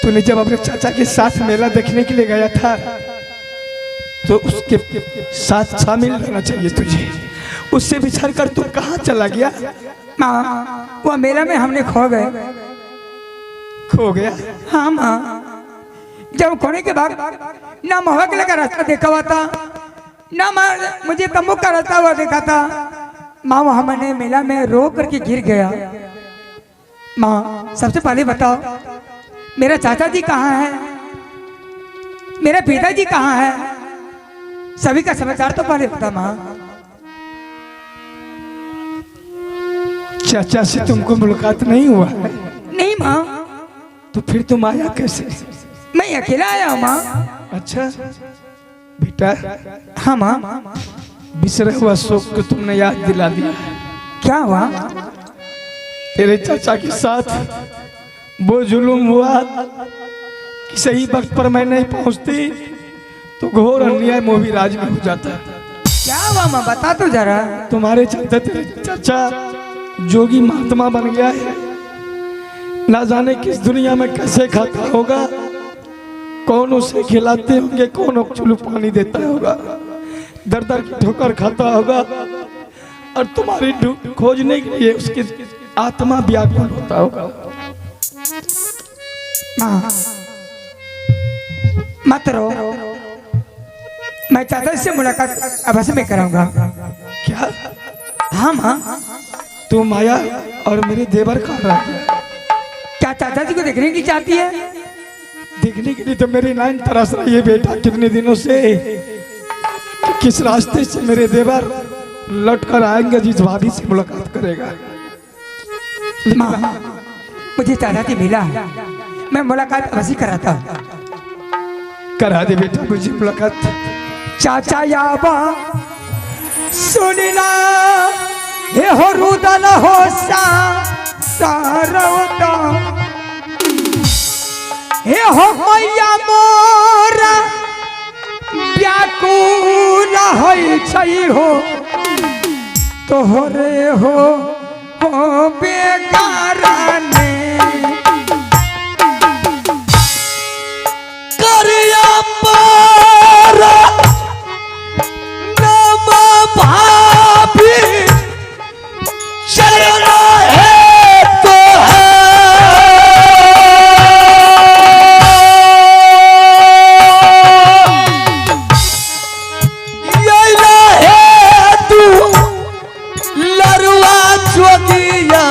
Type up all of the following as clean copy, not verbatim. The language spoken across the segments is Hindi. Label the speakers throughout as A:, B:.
A: तूने जब अपने चाचा के साथ मेला देखने के लिए गया था तो उसके साथ शामिल रहना चाहिए तुझे। उससे बिछड़ कर तू कहाँ चला गया?
B: माँ वो मेला में हमने खो गए।
A: खो गया?
B: हाँ माँ, जब खोने के बाद ना महक लगा रास्ता देखा हुआ था, ना माँ मुझे तम्बू का रास्ता हुआ देखा था। माँ वहाँ मैंने मेला में रो करके गिर गया। माँ सबसे पहले बताओ मेरा चाचा जी कहाँ है, मेरे पिताजी कहाँ है, सभी का समाचार तो पहले बता माँ।
A: चाचा से तुमको मुलाकात नहीं हुआ है?
B: नहीं माँ।
A: तो फिर तुम आया कैसे?
B: मैं अकेला आया हूँ माँ।
A: अच्छा बेटा।
B: हाँ माँ।
A: बिसरा हुआ शोक को तुमने याद दिला दिया।
B: क्या हुआ?
A: तेरे चाचा के साथ वो जुल्म हुआ कि सही वक्त पर मैं नहीं पहुंचती तो घोर अन्याय मोही राज में हो जाता।
B: क्या हुआ माँ बता तो जरा।
A: तुम्हारे चलते तेरे चाचा जोगी महात्मा बन गया है। ना जाने किस दुनिया में कैसे खाता होगा, कौन उसे खिलाते होंगे, कौन चुल्लू पानी देता होगा, दर दर की ठोकर खाता होगा और तुम्हारी खोजने के लिए उसकी आत्मा व्याकुल होता होगा।
B: मत रो, मैं चाचा से मुलाकात अवश्य में कराऊंगा।
A: क्या?
B: हाँ माँ।
A: तुम आया और मेरे देवर कहाँ रहा?
B: क्या चाचा जी को देखने की चाहती है?
A: देखने के लिए तो मेरी नाइन तरस रही है बेटा कितने दिनों से कि किस रास्ते से मेरे देवर लौट कर आएंगे जिस भाभी से मुलाकात करेगा।
B: माँ मुझे चाचा जी मिला, मैं मुलाकात अवश्य कराता हूँ।
A: करा दे बेटा मुझे मुलाकात।
B: चाचा याबा सुनना हे हो रुदन हो सारवता हे हो मैया मोर व्याकुल है छई हो तोहरे हो बेकार ने करिया पर नम भाभी चलना है तो है ये है तू लरुआ जोगिया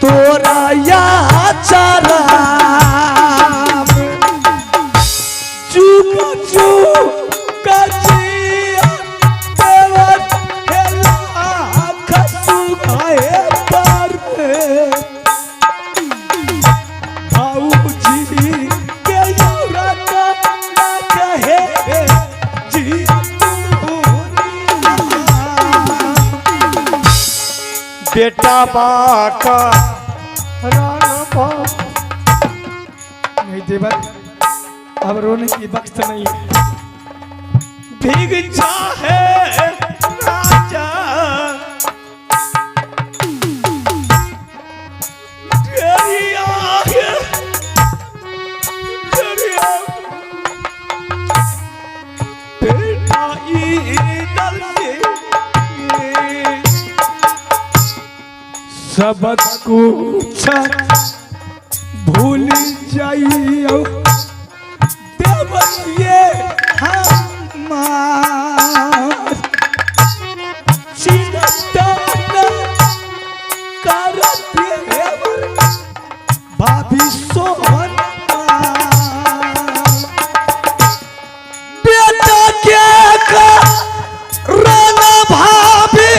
B: तोरा या चारा चुका चुका जिया देवर हेला खसु खाए पर भाऊजी के योरा का कहे जी
A: बेटा बाका नहीं देवर, अब रोने की वक्त नहीं है। भीग चाहे राजा तेरी आंखें बेटा ईदल सब कुछ भूल जाइयो देवर ये हमार चिंता करते भाभी सोहन
B: बेटा क्या का राना भाभी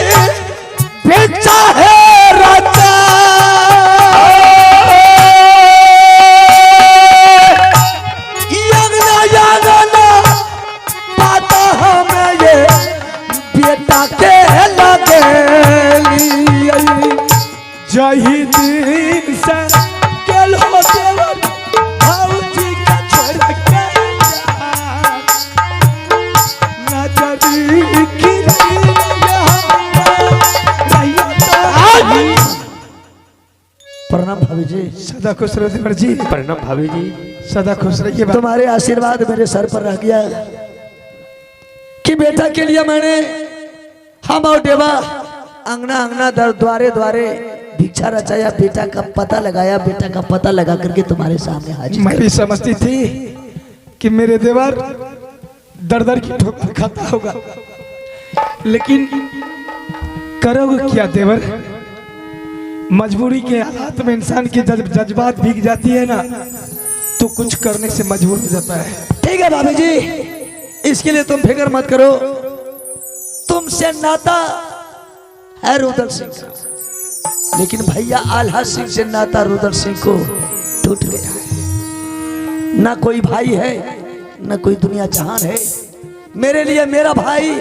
B: बेचा है राजा यंगना यंगना पाता हमें ये बेटा के लगे
A: जही दिन से केल हो देवर भाऊजी का छोड़ के नजरी की प्रणाम भाभी जी। सदा सदा खुश रहो देवर जी।
C: प्रणाम भाभी जी।
A: सदा खुश रहिए।
D: तुम्हारे आशीर्वाद मेरे सर पर रह गया कि बेटा के लिए मैंने हम और देवा अंगना अंगना दर द्वारे द्वारे भिक्षा रचाया, बेटा का पता लगाया, बेटा का पता लगा करके तुम्हारे सामने हाजिर।
A: मैं भी समझती थी कि मेरे देवर दर दर की ठोकर खाता होगा, लेकिन करोगे क्या देवर, मजबूरी के हालात में इंसान की जज्बात भीग जाती है ना, तो कुछ करने से मजबूर हो जाता है।
D: ठीक है भाभी जी, इसके लिए तुम फिक्र मत करो। तुमसे नाता है रुद्र सिंह का, लेकिन भैया आल्हा सिंह से नाता रुद्र सिंह को टूट गया है। ना कोई भाई है, ना कोई दुनिया जहान है। मेरे लिए मेरा भाई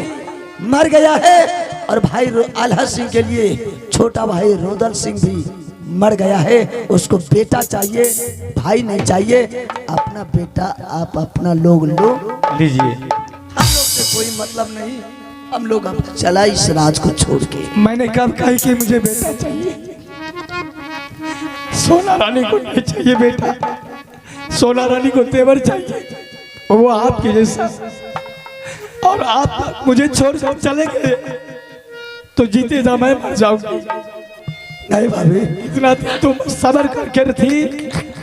D: मर गया है और भाई आल्हा सिंह के लिए छोटा भाई रुद्र सिंह भी मर गया है। उसको बेटा चाहिए, भाई नहीं चाहिए। अपना बेटा आप अपना लोग लो,
C: लीजिए।
D: हम लोग से कोई मतलब नहीं। हम लोग अब चला इस राज को छोड़ के।
A: मैंने कब कहा कि मुझे बेटा चाहिए, सोना रानी को नहीं चाहिए बेटा, सोना रानी को तेवर चाहिए, वो आपके जैसा। और आप मुझे छोड़ कर चले गए तो जीते जा मैं मर जाऊंगी।
D: नहीं भाभी,
A: इतना तुम सब्र करके थी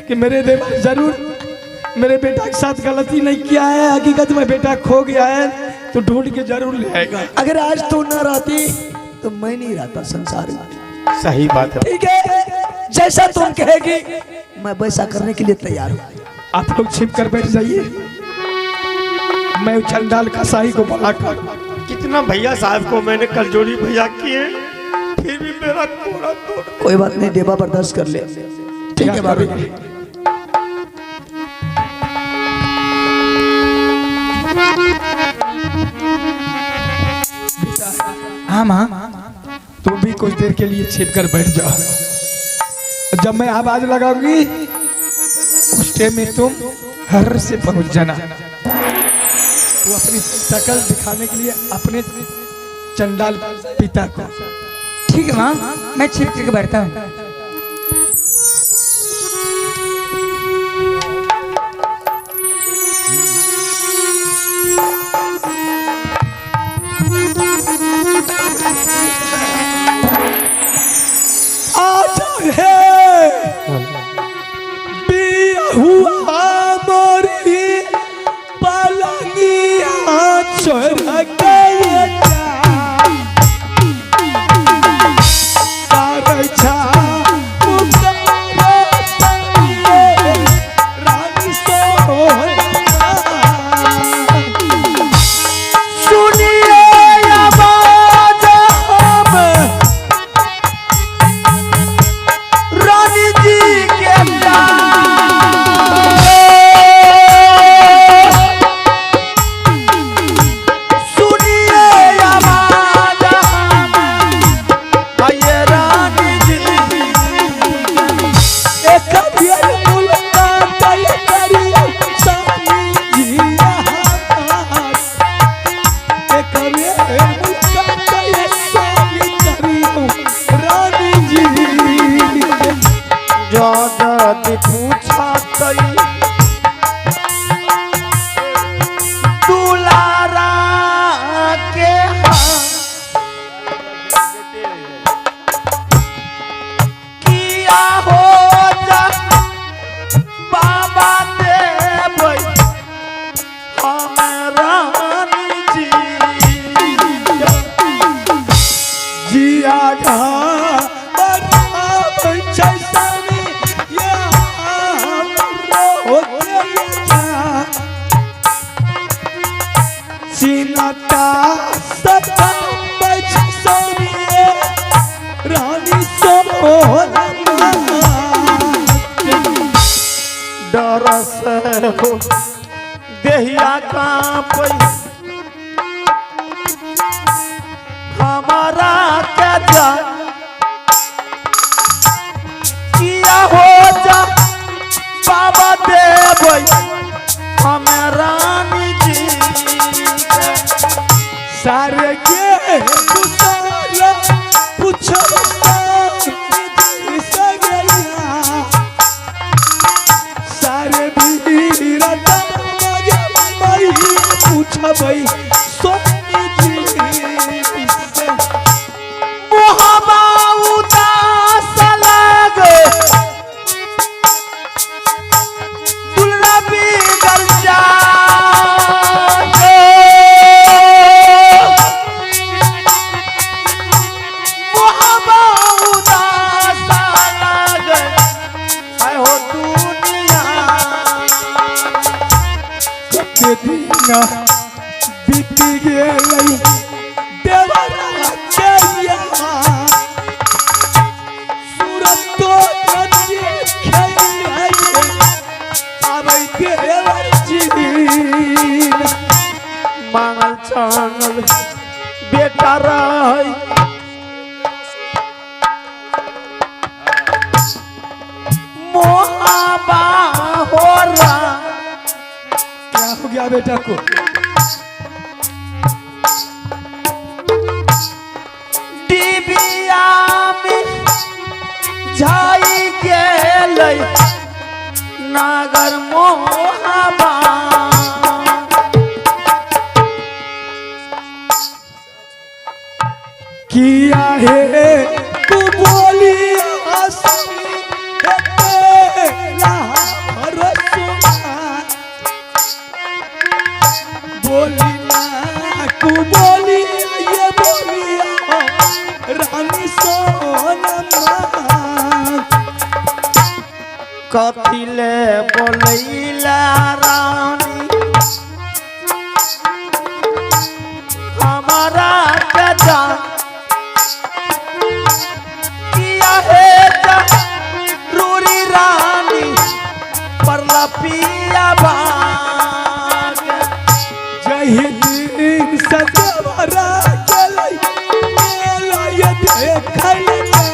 A: कि मेरे देवर जरूर मेरे बेटा के साथ गलती नहीं किया है, हकीकत में बेटा खो गया है तो ढूंढ के जरूर ले आएगा।
D: अगर आज तू ना रहती तो मैं नहीं रहता संसार में।
C: सही बात है।
D: ठीक है, जैसा तुम कहेगी मैं वैसा करने के लिए तैयार हूँ।
A: आप लोग छिप कर बैठ जाइए, मैं चंडाल कसाई को बुलाकर
C: कितना भैया साहब को मैंने कलजोड़ी भैया किए, फिर भी मेरा पूरा तोड़।
D: कोई बात नहीं, देवा बर्दाश्त कर ले। ठीक है भाभी।
B: हाँ माँ,
A: तुम भी कुछ देर के लिए छिप कर बैठ जाओ। जब मैं आवाज लगाऊंगी उस टाइम में तुम हर से पहुंच जाना। वो अपनी शक्ल दिखाने के लिए अपने चंडाल पिता को।
B: ठीक है माँ, मैं छिप के बैठता हूँ।
A: हुआ मोरी पलंगिया छोड़ गए
C: देहिया कांप हमारा क्या जा किया हो जा बाबा देव हमें रानी जी
A: सारे के पूछो पूछबई सोनी जी से।
C: मोहबा उदास लागे दुल्हा बिगड़ जागे। मोहबा उदास लागे आए हो दुनिया।
A: के दिन बीत गेलै देवरा के यहाँ सूरत तो नदी खेलै आबै देवर जी।
C: मांगल चांगल बेटा रही मोहबा हो रहा।
A: क्या हो गया बेटा को?
C: डिबिया में जाई गेलै नागर मोहबा।
A: किया है तू बोली हंसी तेरा भरोसा बोली ना तू बोली ये बोली रानी सोनमा।
C: कथिले बोलैला रानी हमारा कजा किया है रूरी रानी परला पिया बाग।
A: जही दिन सजवरा गेलै मेला ये देखल जा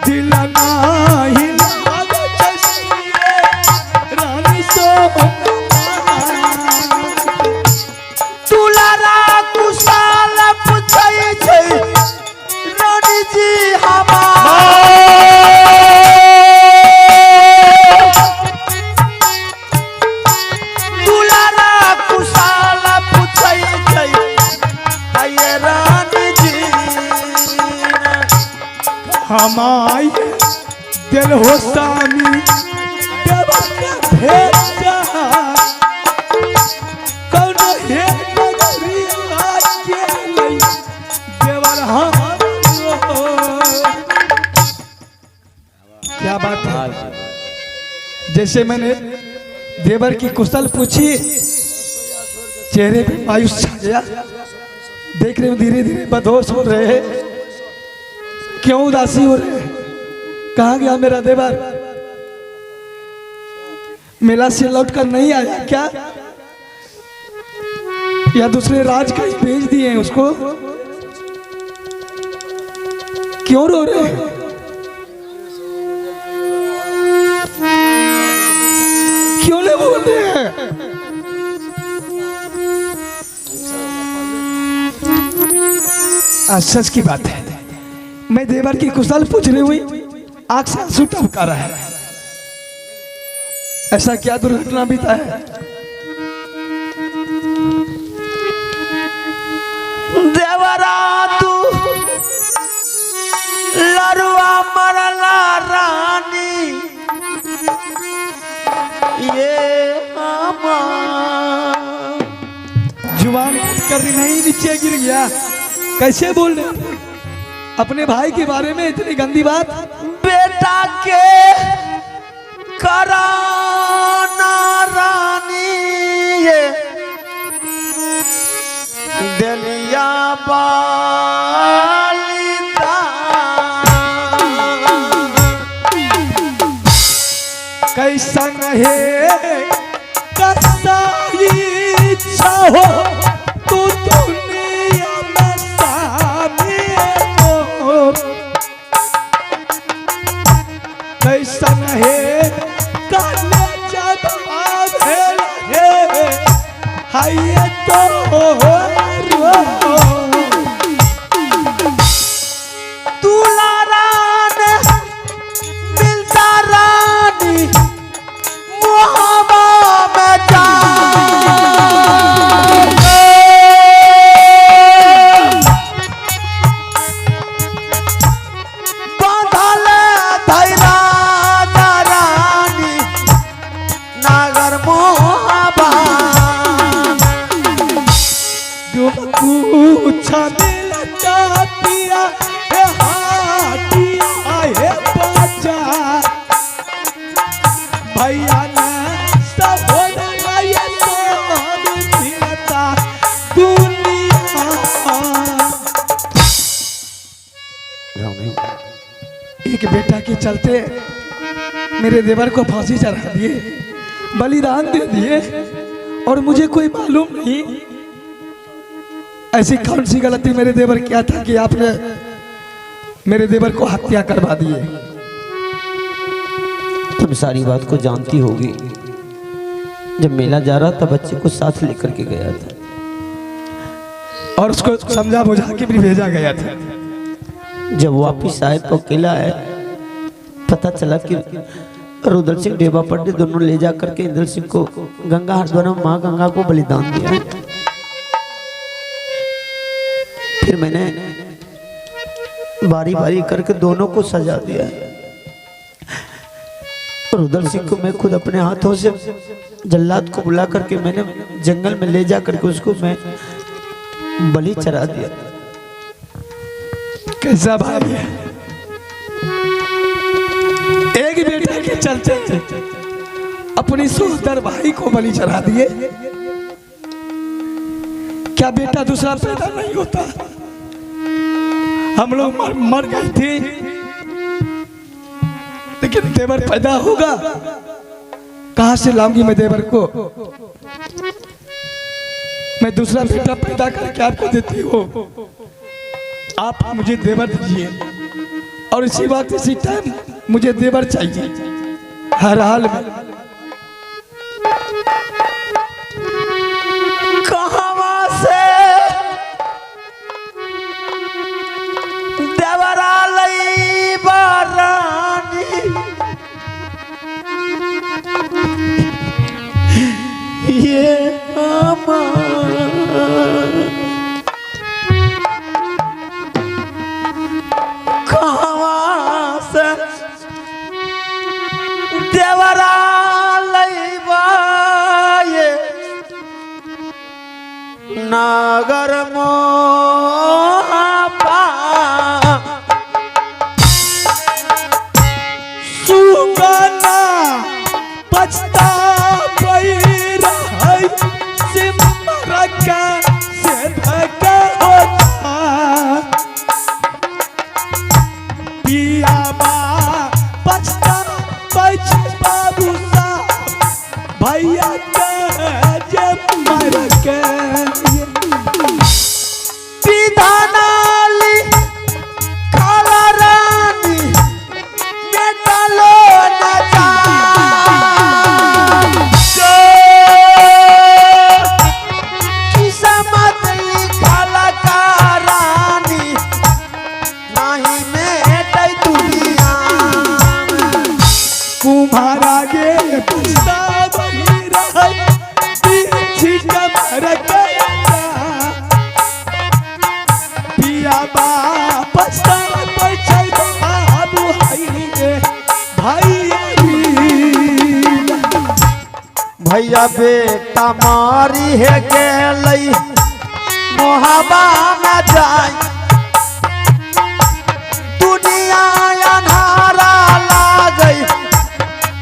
A: दिल नाही लागे जैसे रानी सोनमा।
C: दुलारा कुशाल पूछै छै रानी जी हमार। दुलारा कुशाल पूछै छै आये रानी जी।
A: हमाय दिल हो सामी देवर के भेजा कौन हे नगरिया गेलै देवर हमरो। क्या बात है? जैसे मैंने देवर की कुशल पूछी चेहरे पे मायूस छा गया। देख रहे हो धीरे धीरे बदहोश हो रहे हैं। क्यों उदासी हो रहे हैं? कहाँ गया मेरा देवर? मेला से लौट कर नहीं आया क्या? या दूसरे राज कहीं भेज दिए हैं उसको? क्यों रो रहे हैं? क्यों नहीं बोल रहे हैं? सच की बात है, मैं देवर की कुशल पूछ रही हुई आंख से आंसू टपका रहा है। ऐसा क्या दुर्घटना बीता है?
C: देवरा तू लरुआ मरला रानी ये हमार।
A: जुबान करनी नहीं, नीचे गिर गया। कैसे बोल रहे हैं? अपने भाई के बारे में इतनी गंदी बात?
C: बेटा के कराना रानी ये दिलिया बालिता।
A: कैसन है कसाई इच्छा हो तू दुनिया में सामी हो। कैसन है काले जवाब है हाय तो
C: दुलारान मिलता रानी मोहब्बत में जा
A: एक बेटा के चलते मेरे देवर को फांसी चढ़ा दिए, बलिदान दे दिए, और मुझे कोई मालूम नहीं ऐसी कौन सी गलती मेरे देवर किया था कि आपने मेरे देवर को हत्या करवा दिए।
E: तुम सारी बात को जानती होगी। जब मेला जा रहा था बच्चे को साथ लेकर के गया था
A: और उसको समझा बुझा के भी भेजा गया था।
E: जब वापिस आए तो अकेला आए, पता चला कि रुद्र सिंह डेबा पंडित दोनों ले जा करके इंद्र सिंह को गंगा हरद्वार में माँ गंगा को बलिदान दिया है। फिर मैंने बारी बारी करके दोनों को सजा दिया है। रुद्र सिंह को मैं खुद अपने हाथों से जल्लाद को बुला करके मैंने जंगल में ले जा करके उसको मैं बलि चढ़ा दिया।
A: कैसा भाई है, एक बेटे के चलते अपनी सोहदर भाई को बलि चढ़ा दिए। क्या बेटा दूसरा पैदा नहीं होता? हम लोग मर गए थे, लेकिन देवर पैदा होगा। कहां से लाऊंगी मैं देवर को? मैं दूसरा बेटा पैदा करके आपको देती हूँ। आप मुझे देवर दीजिए, और इसी वक्त इसी टाइम मुझे देवर चाहिए हर हाल में।
E: कहां से देवरा लई बारानी, ये कहां से देवरा लईबा ये नागर मोहा
A: सुगना पछता सिमरका से धका होता पिया बा पछता पछ बाबू साहब भैया के जब मर के
E: विधानाली काला रानी बेटा लो न जा भैया बेटा मारी है गेलई मोहबा न जाए दुनिया अन्हारा लागई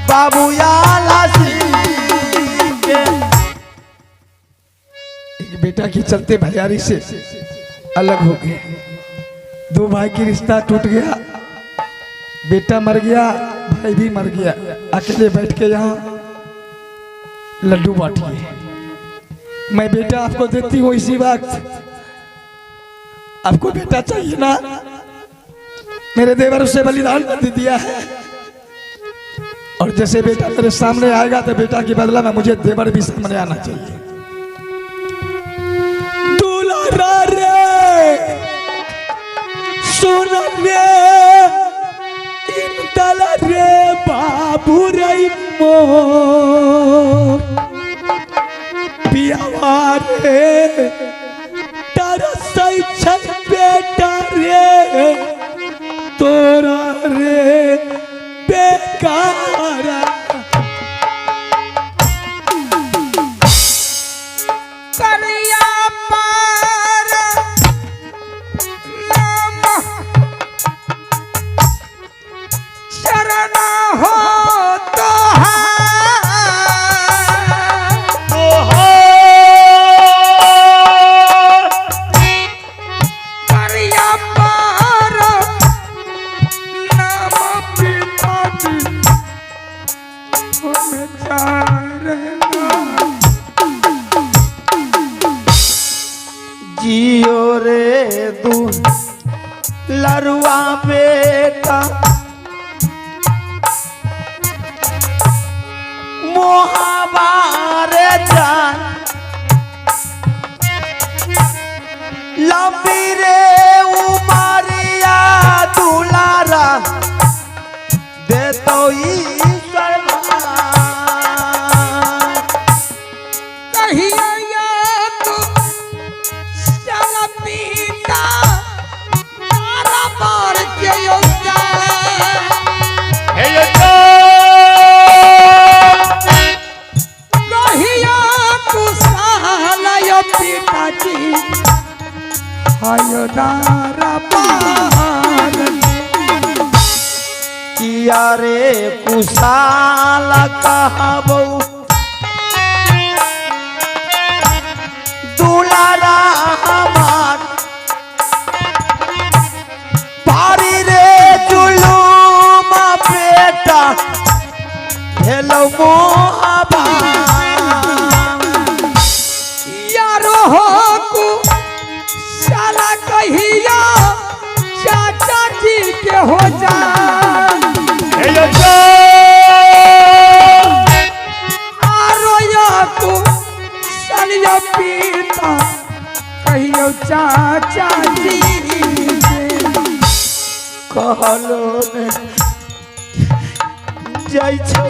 E: बाबू के।
A: एक बेटा के चलते भैयारी से अलग हो गए, दो भाई की रिश्ता टूट गया, बेटा मर गया, भाई भी मर गया। अकेले बैठ के यहाँ लड्डू बांटिए। मैं बेटा आपको देती हूँ इसी वक्त। आपको बेटा चाहिए ना? मेरे देवर उसे बलिदान कर दिया है, और जैसे बेटा मेरे सामने आएगा तो बेटा के बदला में मुझे देवर भी सामने आना चाहिए। दुलारा रे सुन रे इंतला रे बाबू रे मो पियावा रे तरसै छै बेटा रे तोरा रे बेकारा।
B: करिया पार नाम शरण हो तो करिया पार नाम हमेशा रहना।
E: जियो रे दू लरुआ बेटा मोहबारे जान लंबी रे उमरिया दुलारा दे तो ईश्वर
B: कहिया याद साला पीता तारा मार के योगा
C: हे ये तो
B: कहिया तू साला यो पिताजी आयो दारा पार
E: किया रे कुशाल कहबो दुलारा हमार पारी रे जुलूम बेटा हेलो मोहबा
B: यारो हो को साला कहिया चाचा जी के हो जा
C: हे ये तो
B: आरो या को सालिया पीता कहियो चाचा जी के।
E: कहलो ने जाइ छै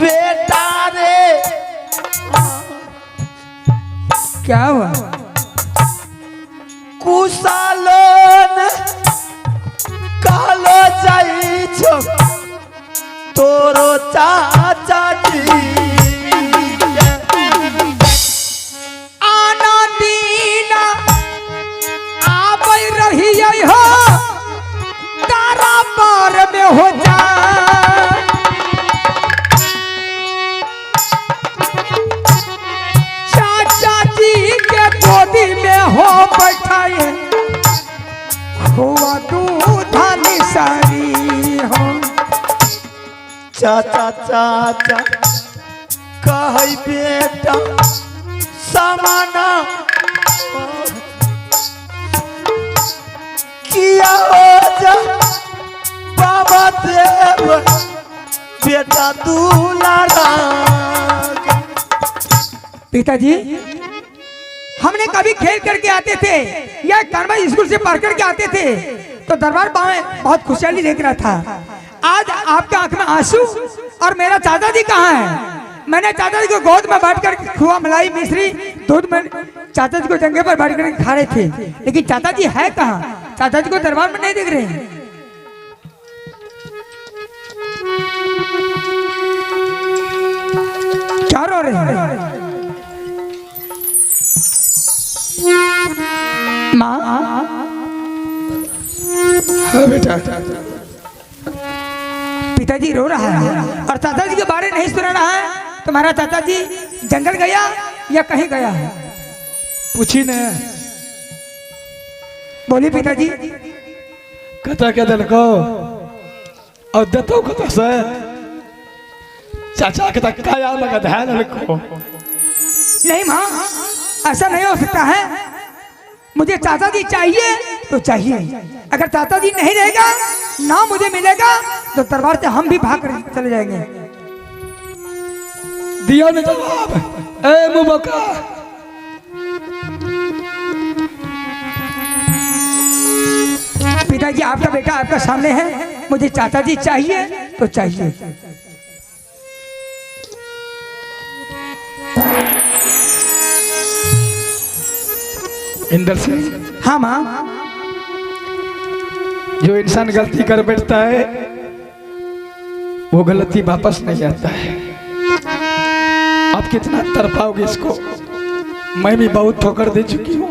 E: बेटा रे
B: क्या हुआ
E: कुशालन कहलो जाइ छो तोरो चाचा जी
B: आना दीना आबै रहियै हो तारा पार में हो जा चाचा जी के गोदी में हो बैठाए हुआ दूधा निसारी हो
E: चाचा चाचा कहै बेटा समाना किया हो जा बाबा देव बेटा दुलारा
B: पिताजी हमने कभी खेल करके आते थे या कॉन्वेंट स्कूल से पढ़ करके आते थे तो दरबार में बहुत खुशहाली देख रहा था। आज आपके आंख में आंसू और मेरा चाचा जी कहाँ है? मैंने चाचा जी को गोद में बैठ कर खुआ मलाई मिश्री दूध में चाचा जी को जंगे पर बैठ कर खा रहे थे, लेकिन चाचा जी है कहाँ? चाचा जी को दरबार में नहीं दिख रहे हैं। क्या रो रहे हैं? माँ
A: हाँ बेटा
B: पिताजी रो रहा है और चाचा जी के बारे नहीं सुना रहा है। तुम्हारा चाचा जी जंगल गया या कहीं गया है?
A: पूछी ने
B: बोलिए पिताजी।
A: कता के दिल को और देतो कता से चाचा के तक काया लगा ध्यान रखो।
B: नहीं माँ, ऐसा नहीं हो सकता है। मुझे चाचा जी चाहिए तो चाहिए। अगर चाचा जी नहीं रहेगा ना मुझे मिलेगा तो दरबार से हम भी भाग कर चले जाएंगे।
A: दियो ने जवाब ए मुबक्का।
B: पिताजी आपका बेटा आपका सामने है। मुझे चाचा जी चाहिए तो चाहिए।
A: इंदर सिंह,
B: हाँ माँ।
A: जो इंसान गलती कर बैठता है वो गलती वापस नहीं आता है। आप कितना तरपाओगे इसको? मैं भी बहुत ठोकर दे चुकी हूँ।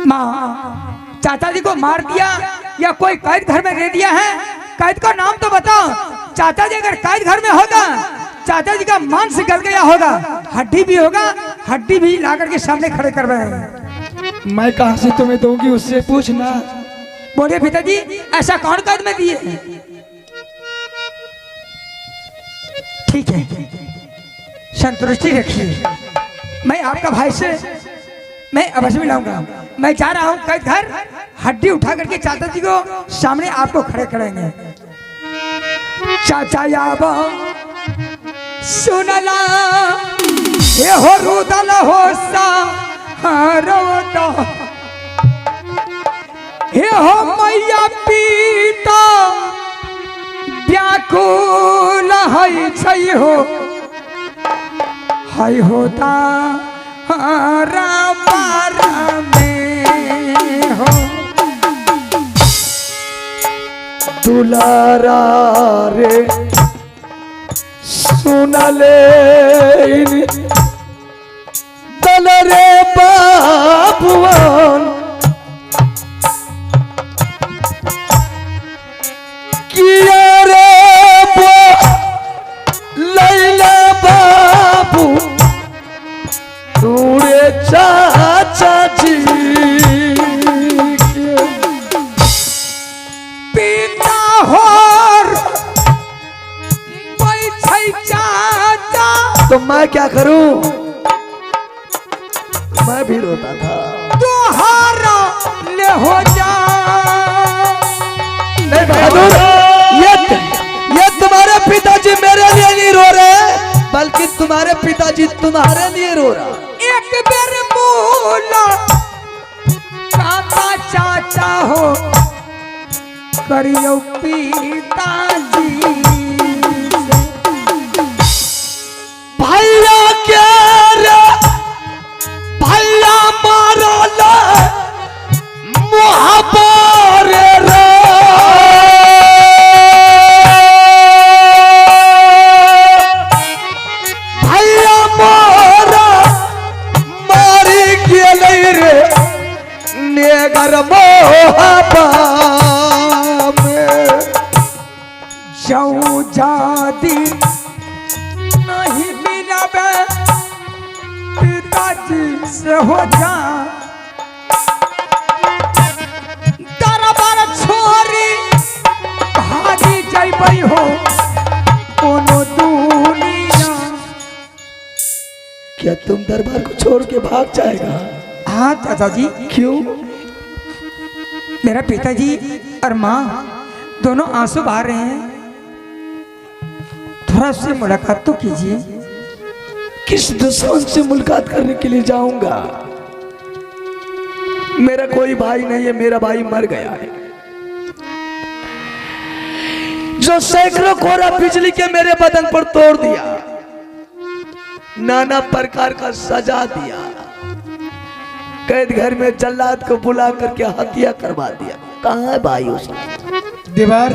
B: माँ, चाचा जी को मार दिया या कोई कैद घर में दे दिया है? कैद का नाम तो बताओ। चाचा जी अगर कैद घर में होगा, चाचा जी का मांस गल गया होगा, हड्डी भी होगा, हड्डी भी ला करके सामने खड़े करवाएंगे।
A: मैं कहाँ से तुम्हें दूंगी उससे पूछना।
B: बोले पिताजी ऐसा कौन काट में दिए? ठीक है, संतुष्टि रखिए, मैं आपका भाई से मैं अवश्य मिलाऊंगा। मैं जा रहा हूँ कल घर, हड्डी उठा करके चाचा जी को सामने आपको खड़े करेंगे। चाचा याब सुनला ये हो रुदल हो सा रोता, हे हो मैया पीता व्याकुल है छई हो, हाय होता रामार में हो।
A: दुलारा रे सुनले दल रे बाबुआन, किया रे वो लैला बाबू तूरे चाचा जी
B: पिता हो बैठे चाचा,
A: तो मैं क्या करूं? मैं भी रोता था।
B: तुहारा ले हो जा।
A: नहीं बहादुर, ये तुम्हारे पिताजी मेरे लिए नहीं रो रहे, बल्कि तुम्हारे पिताजी तुम्हारे लिए रो रहा।
B: एक बेर बोला काका चाचा हो करियो पिताजी
A: भैया क्या रे भैया मारो ले मुहाबरे रे, भैया मारा मारी गेलै रे नेगर मोहबा में।
B: जाऊं जादी नहीं मिलबे पिताजी से हो जा, दरबार छोरी भागी जैबै हो कोनो दुनिया।
A: क्या तुम दरबार को छोड़ के भाग जाएगा?
B: हाँ चाचा जी,
A: क्यों?
B: मेरा पिताजी और माँ दोनों आंसू बहा रहे हैं, थोड़ा उससे मुलाकात तो कीजिए।
A: किस दुश्मन से मुलाकात करने के लिए जाऊंगा? मेरा कोई भाई नहीं है, मेरा भाई मर गया है, जो सैकड़ों कोरा बिजली के मेरे बदन पर तोड़ दिया, नाना प्रकार का सजा दिया, कैद घर में जल्लाद को बुला करके हत्या करवा दिया। कहाँ है भाई उसका? दीवार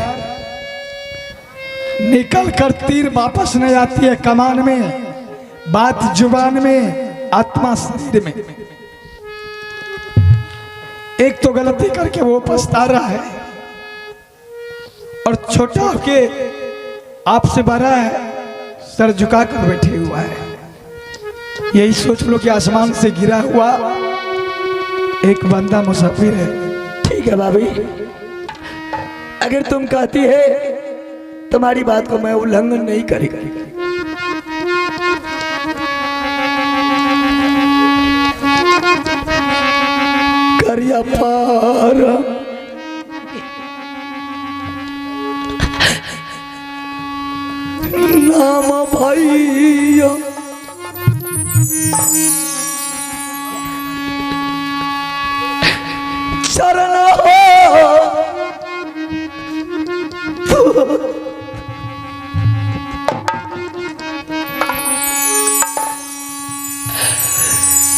A: निकल कर तीर वापस नहीं आती है कमान में, बात जुबान में, आत्मा शरीर में। एक तो गलती करके वो पछता रहा है और छोटा होके आपसे बड़ा है, सर झुका कर बैठे हुआ है। यही सोच लो कि आसमान से गिरा हुआ एक बंदा मुसाफिर है। ठीक है भाभी, अगर तुम कहती है तुम्हारी बात को मैं उल्लंघन नहीं करेगा। करिया पार नाम भैया शरण हो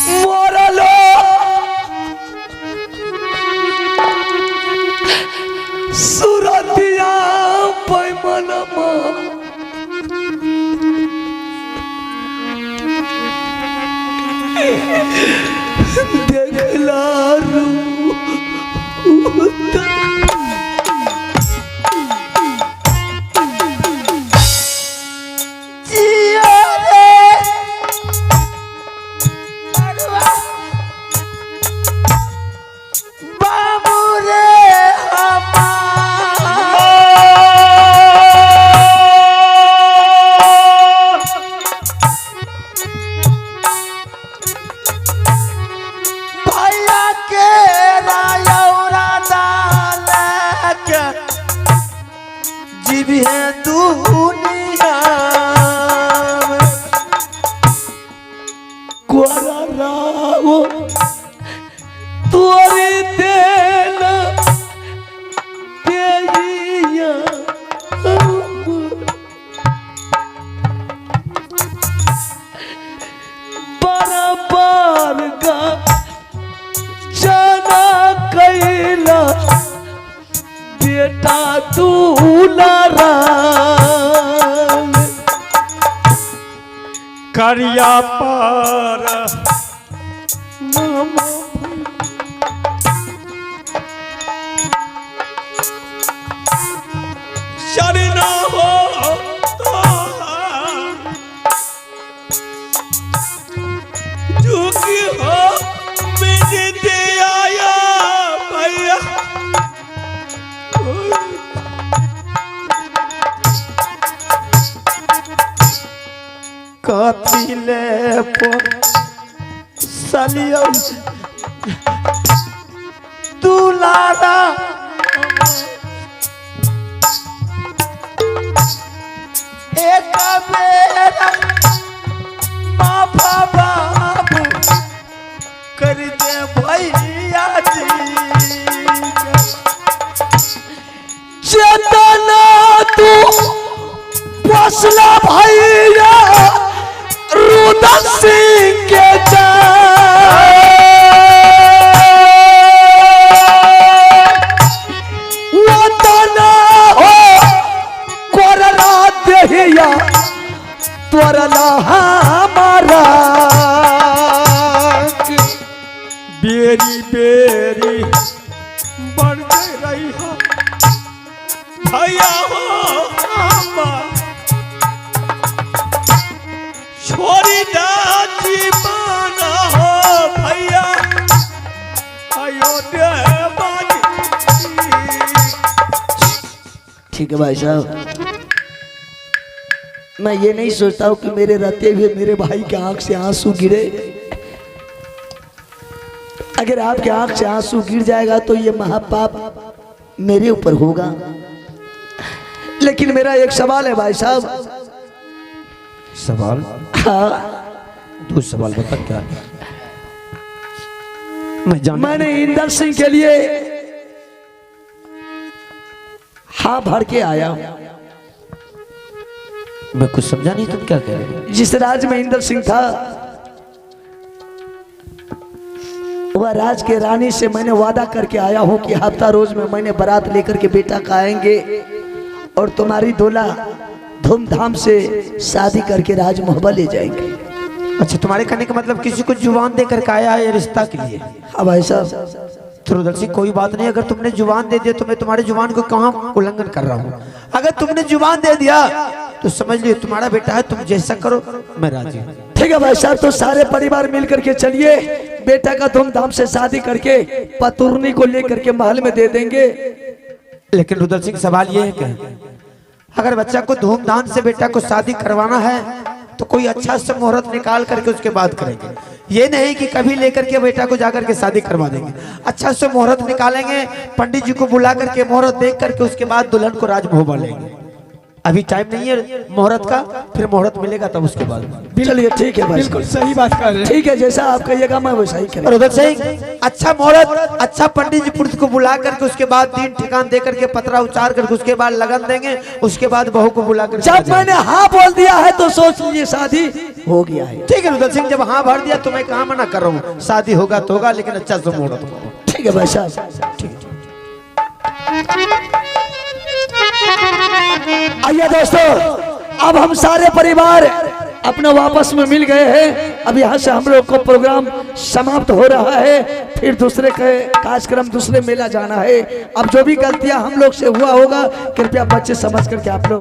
A: मोरलो सुरतिया पैमनमा देखला रू बाबू रे
E: के जीवी है दुनिया में कोरा राहो तोरे देना तेरिया बराबर का जाना कैला बेटा दूल्हा
C: करिया पार शरण हो झुकी हो मेरे दे आया भैया
E: कथिले सलियम दुलारा एक मेरा माफा बाबू कर दे भैया जी चेतना तू फसला भैया रुदल सिंह के वतना हो कोरला देहिया तोरला हमारा
C: बेरी बेरी बढ़ रही हो भैया हो अम्मा छोड़ी दा जीवन हो भैया अयोध्या बाजी
D: ठीक है भाई साहब, मैं ये नहीं सोचता हूँ कि मेरे रहते हुए मेरे भाई के आंख से आंसू गिरे। अगर आपके आंख से आंसू गिर जाएगा तो ये महापाप मेरे ऊपर होगा। लेकिन मेरा एक सवाल है भाई साहब।
E: सवाल?
D: हाँ,
E: तू सवाल बता क्या है?
D: मैंने इंदर सिंह के लिए हाँ भर के आया हूं।
E: मैं कुछ समझा नहीं, तुम क्या कह रहे हो?
D: जिस राज में इंदर सिंह था वह राज के रानी से मैंने वादा करके आया हूं कि हफ्ता रोज में मैंने बारात लेकर के बेटा का आएंगे और तुम्हारी दूल्हा धूमधाम से शादी करके राज महबा ले जाएंगे।
E: अच्छा, तुम्हारे कहने का मतलब किसी को जुबान दे करके आया है रिश्ता के लिए?
D: हाँ भाई साहब।
E: त्रिदल सिंह, कोई बात नहीं, अगर तुमने जुबान दे दिया तो मैं तुम्हारे जुबान को कहाँ उल्लंघन कर रहा हूँ। अगर तुमने जुबान दे दिया तो समझ लियो तुम्हारा बेटा है, तुम जैसा करो मैं राजी हूँ।
D: ठीक है भाई साहब, तो सारे परिवार मिल करके चलिए, बेटा का धूमधाम से शादी करके पतुरनी को लेकर के महल में दे देंगे।
E: लेकिन रुदल सिंह, सवाल ये है कि अगर बच्चा को धूमधाम से बेटा को शादी करवाना है तो कोई अच्छा सा मुहूर्त निकाल करके उसके बाद करेंगे। ये नहीं कि कभी लेकर के बेटा को जाकर के शादी करवा देंगे। अच्छा से मुहूर्त निकालेंगे, पंडित जी को बुला करके मुहूर्त देख करके उसके बाद दुल्हन को राजमहल लेंगे। अभी टाइम नहीं है मुहूर्त का, फिर मुहूर्त मिलेगा तब उसके बाद।
D: चलिए ठीक है भाई,
A: बिल्कुल सही बात कर रहे हैं।
D: ठीक है, जैसा आप कहिएगा मैं वैसा ही करूँगा।
E: रुदल सिंह, अच्छा मुहूर्त, अच्छा पंडित जी पुरुष को बुला करके उसके बाद दिन ठिकान दे करके पतरा उचार करके उसके बाद लगन देंगे, उसके बाद बहू को बुला कर।
D: जब मैंने हाँ बोल दिया है तो सोच लीजिए शादी हो गया है।
E: ठीक है रुदल सिंह, जब हाँ भर दिया तो मैं कहाँ मना कर रहा हूँ, शादी होगा तो होगा, लेकिन अच्छा से मुहूर्त।
D: ठीक है भाई साहब। आइए दोस्तों, अब हम सारे परिवार अपने वापस में मिल गए हैं। अब यहाँ से हम लोग को प्रोग्राम समाप्त हो रहा है, फिर दूसरे कार्यक्रम दूसरे मेला जाना है। अब जो भी गलतियां हम लोग से हुआ होगा कृपया बच्चे समझ करके आप लोग